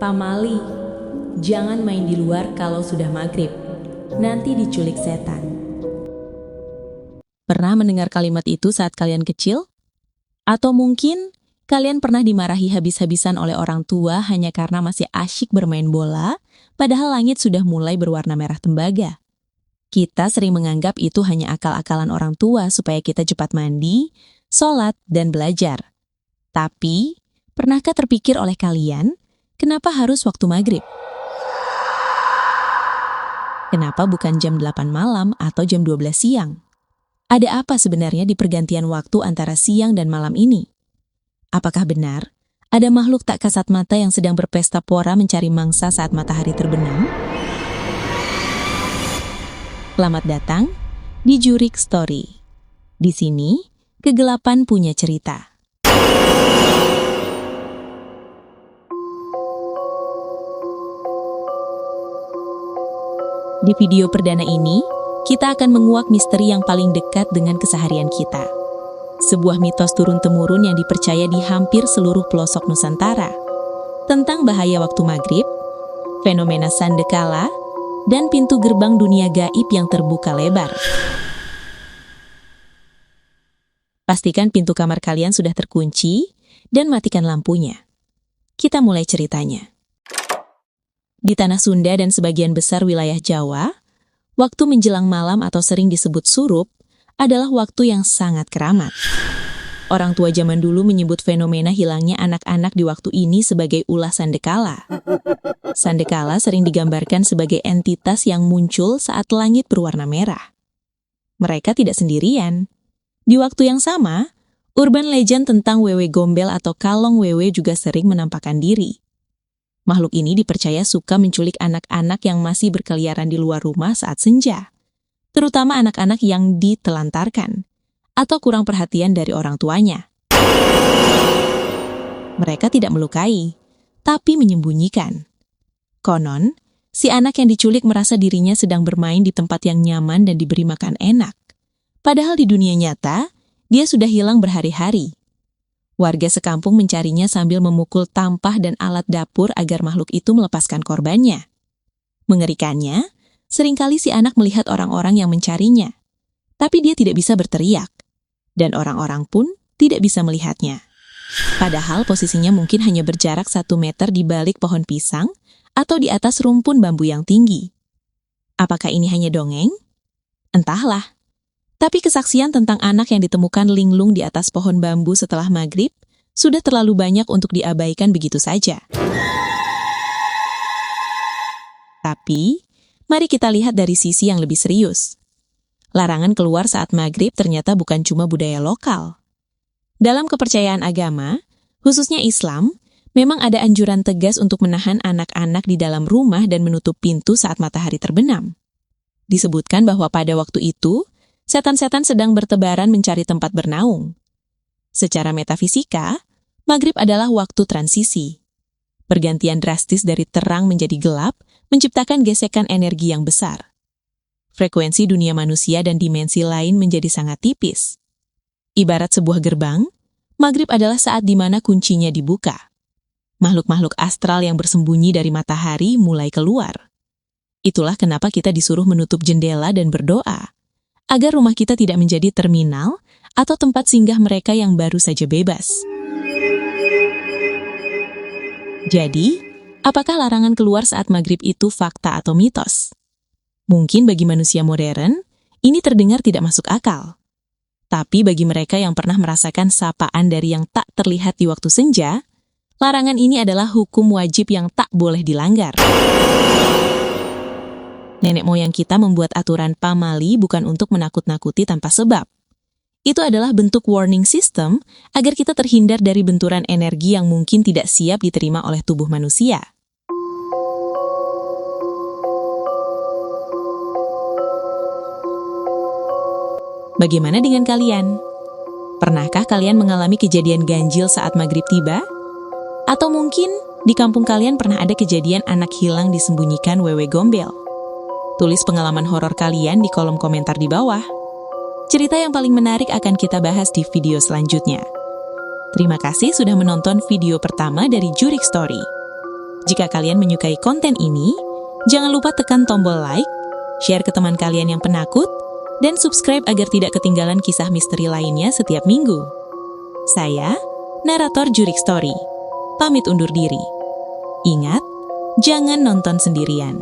Pamali, jangan main di luar kalau sudah maghrib, nanti diculik setan. Pernah mendengar kalimat itu saat kalian kecil? Atau mungkin kalian pernah dimarahi habis-habisan oleh orang tua hanya karena masih asyik bermain bola, padahal langit sudah mulai berwarna merah tembaga. Kita sering menganggap itu hanya akal-akalan orang tua supaya kita cepat mandi, sholat, dan belajar. Tapi, pernahkah terpikir oleh kalian, kenapa harus waktu maghrib? Kenapa bukan jam 8 malam atau jam 12 siang? Ada apa sebenarnya di pergantian waktu antara siang dan malam ini? Apakah benar ada makhluk tak kasat mata yang sedang berpesta pora mencari mangsa saat matahari terbenam? Selamat datang di Jurik Story. Di sini, kegelapan punya cerita. Di video perdana ini, kita akan menguak misteri yang paling dekat dengan keseharian kita. Sebuah mitos turun-temurun yang dipercaya di hampir seluruh pelosok Nusantara. Tentang bahaya waktu maghrib, fenomena sandekala, dan pintu gerbang dunia gaib yang terbuka lebar. Pastikan pintu kamar kalian sudah terkunci dan matikan lampunya. Kita mulai ceritanya. Di tanah Sunda dan sebagian besar wilayah Jawa, waktu menjelang malam atau sering disebut surup adalah waktu yang sangat keramat. Orang tua zaman dulu menyebut fenomena hilangnya anak-anak di waktu ini sebagai ulah sandekala. Sandekala sering digambarkan sebagai entitas yang muncul saat langit berwarna merah. Mereka tidak sendirian. Di waktu yang sama, urban legend tentang wewe gombel atau kalong wewe juga sering menampakkan diri. Makhluk ini dipercaya suka menculik anak-anak yang masih berkeliaran di luar rumah saat senja, terutama anak-anak yang ditelantarkan atau kurang perhatian dari orang tuanya. Mereka tidak melukai, tapi menyembunyikan. Konon, si anak yang diculik merasa dirinya sedang bermain di tempat yang nyaman dan diberi makan enak. Padahal di dunia nyata, dia sudah hilang berhari-hari. Warga sekampung mencarinya sambil memukul tampah dan alat dapur agar makhluk itu melepaskan korbannya. Mengerikannya, seringkali si anak melihat orang-orang yang mencarinya, tapi dia tidak bisa berteriak, dan orang-orang pun tidak bisa melihatnya. Padahal posisinya mungkin hanya berjarak 1 meter di balik pohon pisang atau di atas rumpun bambu yang tinggi. Apakah ini hanya dongeng? Entahlah. Tapi kesaksian tentang anak yang ditemukan linglung di atas pohon bambu setelah maghrib sudah terlalu banyak untuk diabaikan begitu saja. Tapi, mari kita lihat dari sisi yang lebih serius. Larangan keluar saat maghrib ternyata bukan cuma budaya lokal. Dalam kepercayaan agama, khususnya Islam, memang ada anjuran tegas untuk menahan anak-anak di dalam rumah dan menutup pintu saat matahari terbenam. Disebutkan bahwa pada waktu itu, setan-setan sedang bertebaran mencari tempat bernaung. Secara metafisika, maghrib adalah waktu transisi. Pergantian drastis dari terang menjadi gelap menciptakan gesekan energi yang besar. Frekuensi dunia manusia dan dimensi lain menjadi sangat tipis. Ibarat sebuah gerbang, maghrib adalah saat di mana kuncinya dibuka. Makhluk-makhluk astral yang bersembunyi dari matahari mulai keluar. Itulah kenapa kita disuruh menutup jendela dan berdoa, agar rumah kita tidak menjadi terminal atau tempat singgah mereka yang baru saja bebas. Jadi, apakah larangan keluar saat maghrib itu fakta atau mitos? Mungkin bagi manusia modern, ini terdengar tidak masuk akal. Tapi bagi mereka yang pernah merasakan sapaan dari yang tak terlihat di waktu senja, larangan ini adalah hukum wajib yang tak boleh dilanggar. Nenek moyang kita membuat aturan pamali bukan untuk menakut-nakuti tanpa sebab. Itu adalah bentuk warning system agar kita terhindar dari benturan energi yang mungkin tidak siap diterima oleh tubuh manusia. Bagaimana dengan kalian? Pernahkah kalian mengalami kejadian ganjil saat maghrib tiba? Atau mungkin di kampung kalian pernah ada kejadian anak hilang disembunyikan wewe gombel? Tulis pengalaman horor kalian di kolom komentar di bawah. Cerita yang paling menarik akan kita bahas di video selanjutnya. Terima kasih sudah menonton video pertama dari Jurik Story. Jika kalian menyukai konten ini, jangan lupa tekan tombol like, share ke teman kalian yang penakut, dan subscribe agar tidak ketinggalan kisah misteri lainnya setiap minggu. Saya, narator Jurik Story, pamit undur diri. Ingat, jangan nonton sendirian.